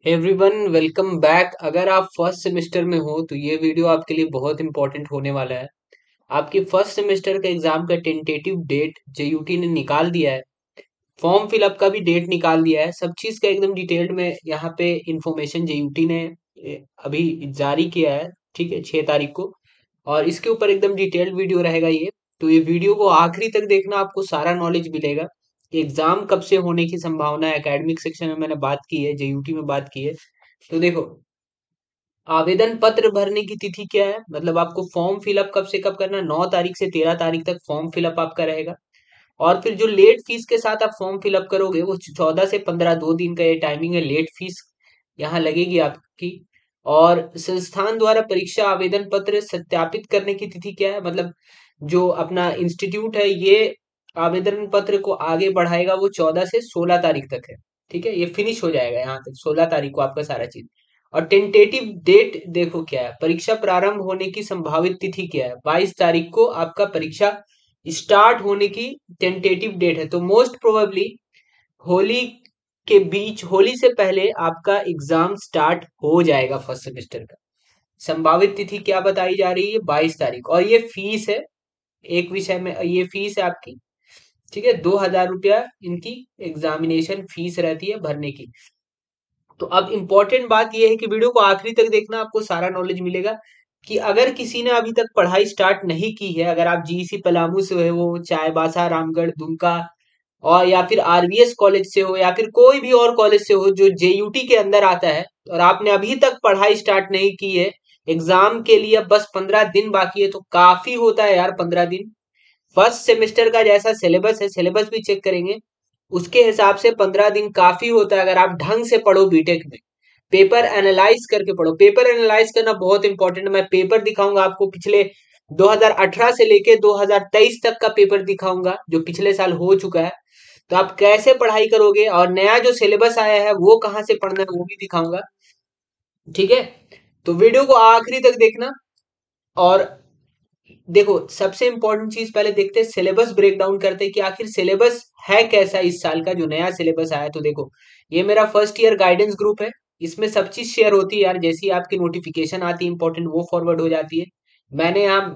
Everyone welcome back. अगर आप first semester में हो तो ये वीडियो आपके लिए बहुत इंपॉर्टेंट होने वाला है। आपकी फर्स्ट सेमेस्टर का एग्जाम का टेंटेटिव डेट जेयूटी ने निकाल दिया है। फॉर्म फिलअप का भी डेट निकाल दिया है। सब चीज़ का एकदम डिटेल्ड में यहाँ पे इंफॉर्मेशन जेयूटी ने अभी जारी किया है। ठीक है, 6 तारीख को। और इसके ऊपर एकदम डिटेल्ड वीडियो रहेगा ये। तो ये वीडियो को आखिरी तक देखना, आपको सारा नॉलेज मिलेगा कि एग्जाम कब से होने की संभावना है। एकेडमिक सेक्शन में मैंने बात की है, जेयूटी में बात की है। तो देखो, आवेदन पत्र भरने की तिथि क्या है, मतलब आपको फॉर्म फिलअप कब से कब करना है। 9 तारीख से 13 तारीख तक फॉर्म फिलअप आपका रहेगा। और फिर जो लेट फीस के साथ आप फॉर्म फिलअप करोगे वो 14 से 15, 2 दिन का ये टाइमिंग है। लेट फीस यहाँ लगेगी आपकी। और संस्थान द्वारा परीक्षा आवेदन पत्र सत्यापित करने की तिथि क्या है, मतलब जो अपना इंस्टीट्यूट है ये आवेदन पत्र को आगे बढ़ाएगा, वो 14 से 16 तारीख तक है। ठीक है, ये फिनिश हो जाएगा यहाँ तक 16 तारीख को आपका सारा चीज। और टेंटेटिव डेट देखो क्या है, परीक्षा प्रारंभ होने की संभावित तिथि क्या है। 22 तारीख को आपका परीक्षा स्टार्ट होने की टेंटेटिव डेट है। तो मोस्ट प्रोबेबली होली के बीच, होली से पहले आपका एग्जाम स्टार्ट हो जाएगा फर्स्ट सेमेस्टर का। संभावित तिथि क्या बताई जा रही है, 22 तारीख। और ये फीस है, एक विषय में ये फीस है आपकी। ठीक है, 2,000 रुपया इनकी एग्जामिनेशन फीस रहती है भरने की। तो अब इम्पोर्टेंट बात यह है कि वीडियो को आखिरी तक देखना, आपको सारा नॉलेज मिलेगा। कि अगर किसी ने अभी तक पढ़ाई स्टार्ट नहीं की है, अगर आप जीईसी पलामू से हो, चाईबासा, रामगढ़, दुमका, और या फिर आरवीएस कॉलेज से हो, या फिर कोई भी और कॉलेज से हो जो जेयूटी के अंदर आता है, और आपने अभी तक पढ़ाई स्टार्ट नहीं की है, एग्जाम के लिए अब बस 15 दिन बाकी है। तो काफी होता है यार 15 दिन। फर्स्ट सेमेस्टर का जैसा सिलेबस है, सिलेबस भी चेक करेंगे, उसके हिसाब से 15 दिन काफी होता है अगर आप ढंग से पढ़ो बीटेक में। पेपर एनालाइज करके पढ़ो। पेपर एनालाइज करना बहुत इंपॉर्टेंट है। मैं पेपर दिखाऊंगा आपको, पिछले 2018 से लेके 2023 तक का पेपर दिखाऊंगा जो पिछले साल हो चुका है। तो आप कैसे पढ़ाई करोगे, और नया जो सिलेबस आया है वो कहाँ से पढ़ना है वो भी दिखाऊंगा। ठीक है, तो वीडियो को आखिरी तक देखना। और देखो, सबसे इंपॉर्टेंट चीज पहले देखते हैं, सिलेबस ब्रेक डाउन करते हैं कि आखिर सिलेबस है कैसा इस साल का जो नया सिलेबस आया। तो देखो, ये मेरा फर्स्ट ईयर गाइडेंस ग्रुप है। इसमें सब चीज शेयर होती है यार, जैसी आपकी नोटिफिकेशन आती है इंपॉर्टेंट वो फॉरवर्ड हो जाती है। मैंने यहाँ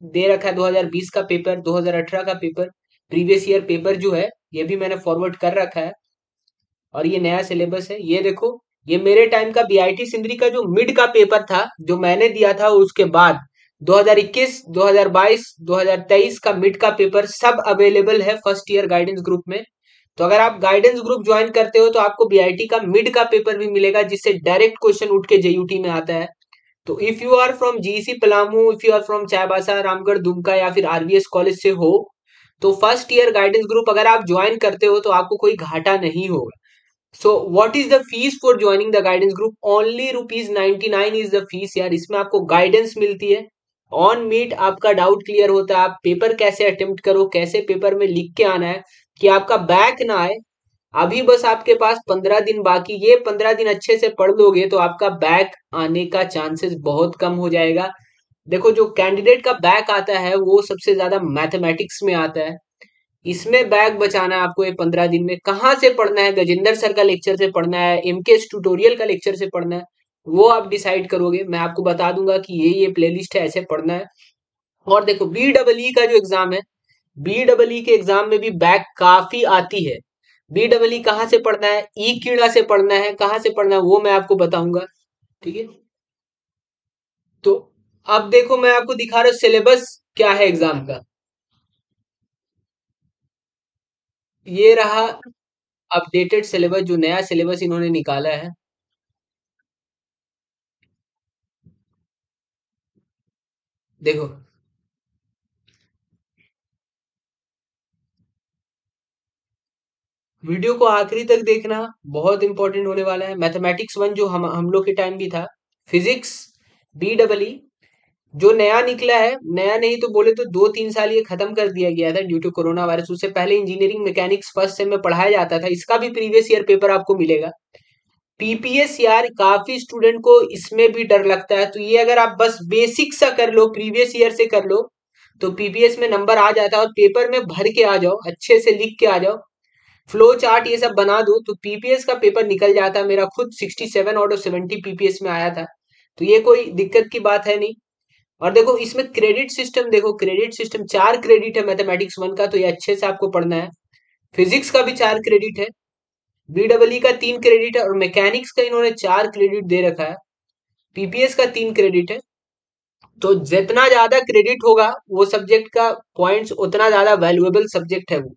दे रखा है 2020 का पेपर, 2018 का पेपर, प्रीवियस ईयर पेपर जो है ये भी मैंने फॉरवर्ड कर रखा है। और ये नया सिलेबस है, ये देखो। ये मेरे टाइम का बीआईटी सिंदरी का जो मिड का पेपर था जो मैंने दिया था, उसके बाद 2021, 2022, 2023 का मिड का पेपर सब अवेलेबल है फर्स्ट ईयर गाइडेंस ग्रुप में। तो अगर आप गाइडेंस ग्रुप ज्वाइन करते हो तो आपको बीआईटी का मिड का पेपर भी मिलेगा, जिससे डायरेक्ट क्वेश्चन उठ के जेयूटी में आता है। तो if you are from GC Palamu, if you are from Chaibasa, Ramgarh, Dumka, या फिर आरवीएस कॉलेज से हो, तो फर्स्ट ईयर गाइडेंस ग्रुप अगर आप ज्वाइन करते हो तो आपको कोई घाटा नहीं होगा। So what is the fees for joining the guidance group, only ₹99 is the fees यार। इसमें आपको गाइडेंस मिलती है, ऑन मीट आपका डाउट क्लियर होता है, आप पेपर कैसे अटेम्प्ट करो, कैसे पेपर में लिख के आना है कि आपका बैक ना आए। अभी बस आपके पास 15 दिन बाकी, ये 15 दिन अच्छे से पढ़ लोगे तो आपका बैक आने का चांसेस बहुत कम हो जाएगा। देखो, जो कैंडिडेट का बैक आता है वो सबसे ज्यादा मैथमेटिक्स में आता है। इसमें बैग बचाना है आपको ये 15 दिन में। कहाँ से पढ़ना है, गजेंद्र सर का लेक्चर से पढ़ना है, एमके ट्यूटोरियल का लेक्चर से पढ़ना है, वो आप डिसाइड करोगे। मैं आपको बता दूंगा कि ये प्लेलिस्ट है, ऐसे पढ़ना है। और देखो, बीडब्ल्यू का जो एग्जाम है, बीडब्ल्यू के एग्जाम में भी बैग काफी आती है। बीडब्ल्यू कहाँ से पढ़ना है, ई कीड़ा से पढ़ना है, कहाँ से पढ़ना है वो मैं आपको बताऊंगा। ठीक है, तो अब देखो, मैं आपको दिखा रहा हूँ सिलेबस क्या है एग्जाम का। ये रहा अपडेटेड सिलेबस, जो नया सिलेबस इन्होंने निकाला है। देखो, वीडियो को आखिरी तक देखना, बहुत इंपॉर्टेंट होने वाला है। मैथमेटिक्स 1 जो हम लोग के टाइम भी था, फिजिक्स बीडब्ल्यू जो नया निकला है, नया नहीं तो बोले तो 2-3 साल ये खत्म कर दिया गया था ड्यू टू कोरोना वायरस। उससे पहले इंजीनियरिंग मैकेनिक्स फर्स्ट सेम में पढ़ाया जाता था, इसका भी प्रीवियस ईयर पेपर आपको मिलेगा। पीपीएस यार, काफी स्टूडेंट को इसमें भी डर लगता है, तो ये अगर आप बस बेसिक सा कर लो, प्रीवियस ईयर से कर लो, तो पीपीएस में नंबर आ जाता है। और पेपर में भर के आ जाओ, अच्छे से लिख के आ जाओ, फ्लो चार्ट ये सब बना दूं तो पीपीएस का पेपर निकल जाता। मेरा खुद 67 आउट ऑफ 70 पीपीएस में आया था, तो ये कोई दिक्कत की बात है नहीं। और देखो इसमें क्रेडिट सिस्टम, देखो क्रेडिट सिस्टम 4 क्रेडिट है मैथमेटिक्स 1 का, तो ये अच्छे से आपको पढ़ना है। फिजिक्स का भी 4 क्रेडिट है, बीडब्ल्यू का 3 क्रेडिट है, और मैकेनिक्स का इन्होंने 4 क्रेडिट दे रखा है। पीपीएस का 3 क्रेडिट है। तो जितना ज्यादा क्रेडिट होगा वो सब्जेक्ट का पॉइंट्स उतना ज्यादा वैल्यूएबल सब्जेक्ट है वो।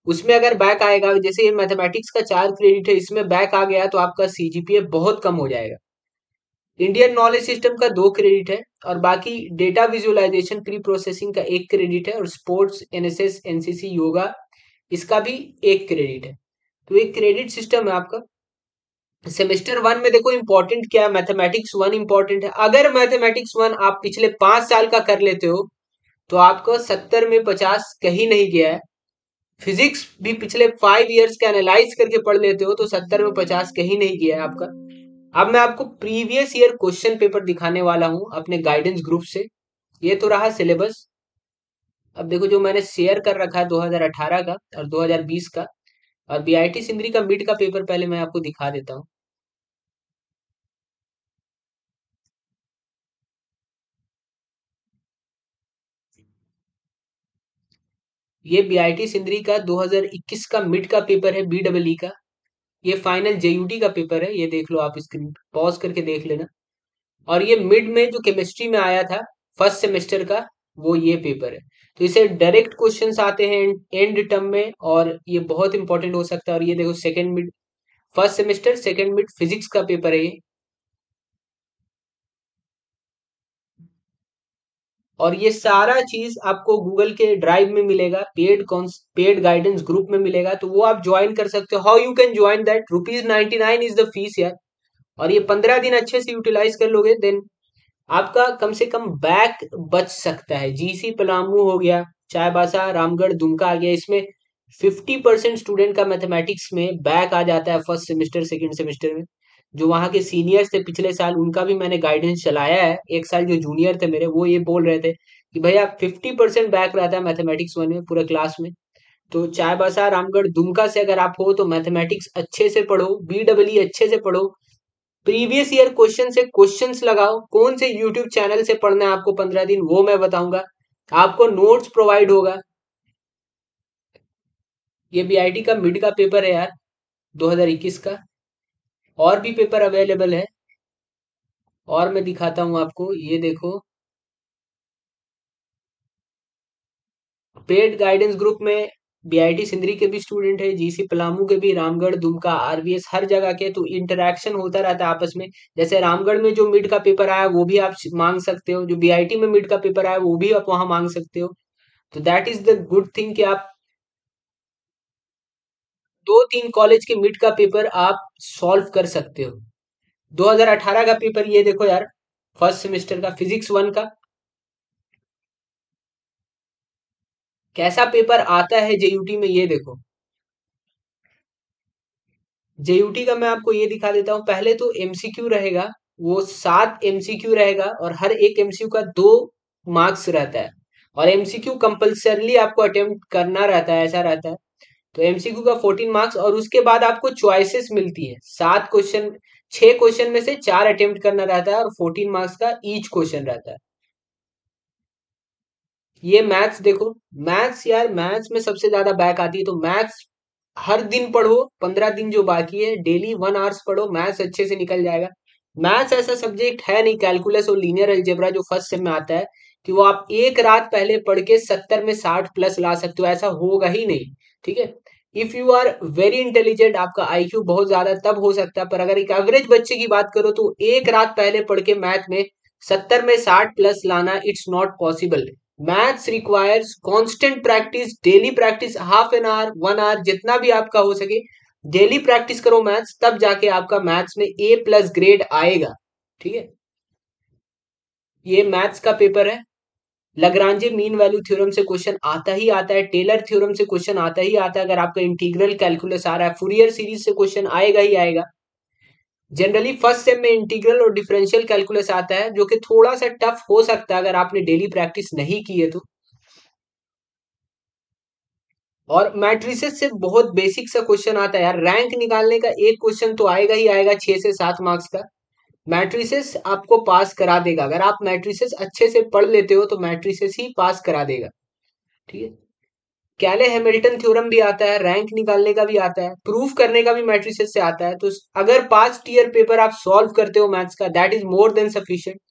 उसमें अगर बैक आएगा, जैसे ये मैथमेटिक्स का 4 क्रेडिट है, इसमें बैक आ गया तो आपका सीजीपीए बहुत कम हो जाएगा। इंडियन नॉलेज सिस्टम का 2 क्रेडिट है, और बाकी डेटा विजुअलाइजेशन प्री प्रोसेसिंग का 1 क्रेडिट है, और स्पोर्ट्स एनएसएस एनसीसी योगा इसका भी 1 क्रेडिट है। तो एक क्रेडिट सिस्टम है आपका। सेमेस्टर 1 में देखो इंपॉर्टेंट क्या है, मैथमेटिक्स 1 इंपॉर्टेंट है। अगर मैथमेटिक्स 1 आप पिछले 5 साल का कर लेते हो तो आपको 70 में 50 कहीं नहीं गया है। फिजिक्स भी पिछले 5 ईयर्स का एनालाइज करके पढ़ लेते हो तो 70 में 50 कहीं नहीं गया है आपका। अब मैं आपको प्रीवियस ईयर क्वेश्चन पेपर दिखाने वाला हूं अपने गाइडेंस ग्रुप से। ये तो रहा सिलेबस। अब देखो जो मैंने शेयर कर रखा है 2018 का और 2020 का, और बीआईटी सिंधरी का मिड का पेपर पहले मैं आपको दिखा देता हूँ। ये बीआईटी सिंधरी का 2021 का मिड का पेपर है बीडब्ल्यू का। ये फाइनल जेयूटी का पेपर है, ये देख लो आप, स्क्रीन पॉज करके देख लेना। और ये मिड में जो केमिस्ट्री में आया था फर्स्ट सेमेस्टर का, वो ये पेपर है। तो इसे डायरेक्ट क्वेश्चंस आते हैं एंड टर्म में, और ये बहुत इंपॉर्टेंट हो सकता है। और ये देखो second mid, first semester second mid physics का पेपर है ये। और ये सारा चीज आपको गूगल के ड्राइव में मिलेगा, पेड गाइडेंस ग्रुप में मिलेगा, तो वो आप ज्वाइन कर सकते हो। How you can join that, ₹99 is the fees यार। और ये 15 दिन अच्छे से यूटिलाइज कर लोगे, देन आपका कम से कम बैक बच सकता है। जीसी पलामू हो गया, चाईबासा रामगढ़ दुमका आ गया, इसमें 50% स्टूडेंट का मैथमेटिक्स में बैक आ जाता है फर्स्ट सेमेस्टर सेकंड सेमेस्टर में। जो वहाँ के सीनियर्स थे पिछले साल, उनका भी मैंने गाइडेंस चलाया है। एक साल जो जूनियर थे मेरे, वो ये बोल रहे थे कि भैया 50% बैक रहता है मैथमेटिक्स 1 में पूरे क्लास में। तो चाईबासा रामगढ़ दुमका से अगर आप हो तो मैथमेटिक्स अच्छे से पढ़ो, बीडब्ल्यू अच्छे से पढ़ो, प्रीवियस ईयर क्वेश्चन से क्वेश्चंस लगाओ। कौन से यूट्यूब चैनल से पढ़ना है आपको 15 दिन, वो मैं बताऊंगा। आपको नोट्स प्रोवाइड होगा। ये बीआईटी का मिड का पेपर है यार 2021 का। और भी पेपर अवेलेबल है, और मैं दिखाता हूँ आपको, ये देखो। पेड गाइडेंस ग्रुप में बीआईटी सिंदरी के भी स्टूडेंट है, जीसी पलामू के भी, रामगढ़ दुमका आरवीएस हर जगह के, तो इंटरेक्शन होता रहता है आपस में। जैसे रामगढ़ में जो मिड का पेपर आया वो भी आप मांग सकते हो, जो बीआईटी में मिड का पेपर आया वो भी आप वहां मांग सकते हो। तो that is the good thing कि आप 2-3 कॉलेज के मिड का पेपर आप सॉल्व कर सकते हो। 2018 का पेपर ये देखो यार, फर्स्ट सेमेस्टर का फिजिक्स 1 का कैसा पेपर आता है जेयूटी में, ये देखो। जेयूटी का मैं आपको ये दिखा देता हूँ। पहले तो एमसीक्यू रहेगा, वो 7 एमसीक्यू रहेगा, और हर एक एमसीक्यू का 2 मार्क्स रहता है। और एमसीक्यू कंपल्सरली आपको अटेम्प्ट करना रहता है, ऐसा रहता है। तो एमसीक्यू का 14 मार्क्स, और उसके बाद आपको चॉइसेस मिलती है। 7 क्वेश्चन, 6 क्वेश्चन में से 4 अटेम्प्ट करना रहता है, और 14 मार्क्स का ईच क्वेश्चन रहता है। ये मैथ्स देखो, मैथ्स यार, मैथ्स में सबसे ज्यादा बैक आती है। तो मैथ्स हर दिन पढ़ो, 15 दिन जो बाकी है डेली 1 आवर्स पढ़ो, मैथ्स अच्छे से निकल जाएगा। मैथ्स ऐसा सब्जेक्ट है नहीं, कैलकुलस और लीनियर अलजेब्रा जो फर्स्ट सेम में आता है, कि वो आप एक रात पहले पढ़ के 70 में 60 प्लस ला सकते हो, ऐसा होगा ही नहीं। ठीक है। If you are very intelligent, आपका आईक्यू बहुत ज्यादा, तब हो सकता है। पर अगर एक एवरेज बच्चे की बात करो तो एक रात पहले पढ़ के मैथ में 70 में 60 प्लस लाना, it's not possible. Maths requires constant practice, daily practice, half an hour 1 hour जितना भी आपका हो सके, डेली प्रैक्टिस करो मैथ्स, तब जाके आपका मैथ्स में A+ ग्रेड आएगा। ठीक है। ये मैथ्स का पेपर है। लग्रांजे मीन वैल्यू थ्योरम से क्वेश्चन आता ही आता है, टेलर थ्योरम से क्वेश्चन आता ही आता है। अगर आपका इंटीग्रल कैलकुलस आ रहा है, फूरियर सीरीज से क्वेश्चन आएगा ही आएगा। जनरली फर्स्ट सेम में इंटीग्रल और डिफरेंशियल कैलकुलस आता है, जो कि थोड़ा सा टफ हो सकता है अगर आपने डेली प्रैक्टिस नहीं की है तो। और मैट्रिसेस से बहुत बेसिक सा क्वेश्चन आता है यार, रैंक निकालने का एक क्वेश्चन तो आएगा ही आएगा 6 से 7 मार्क्स का। मैट्रिसेस आपको पास करा देगा, अगर आप मैट्रिसेस अच्छे से पढ़ लेते हो तो मैट्रिसेस ही पास करा देगा। ठीक है। कैले हैमिल्टन थ्योरम भी आता है, रैंक निकालने का भी आता है, प्रूफ करने का भी मैट्रिसेस से आता है। तो अगर पास्ट ईयर पेपर आप सॉल्व करते हो मैथ्स का, that is more than sufficient.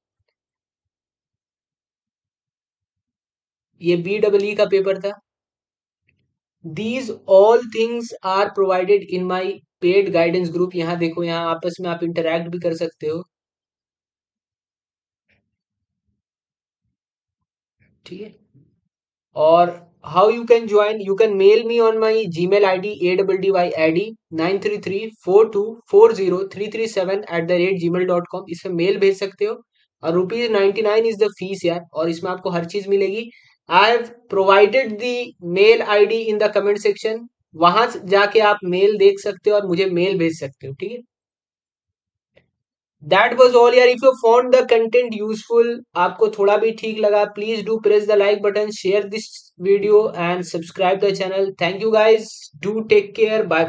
ये BEE का पेपर था। These all things are provided in my paid guidance group। यहाँ देखो, यहाँ आपस में आप इंटरैक्ट भी कर सकते हो। ठीक है। और how you can join, you can mail me on my Gmail I D ADDY93342403337@gmail.com। इसमें मेल भेज सकते हो। और ₹99 इज द फीस यार, और इसमें आपको हर चीज मिलेगी। I have provided the mail I D in the comment section, वहां जाके आप मेल देख सकते हो और मुझे मेल भेज सकते हो। ठीक है। दैट वॉज ऑल यार। If you found the content useful, आपको थोड़ा भी ठीक लगा, please do press the like button, share this video and subscribe the channel. Thank you guys, do take care, bye.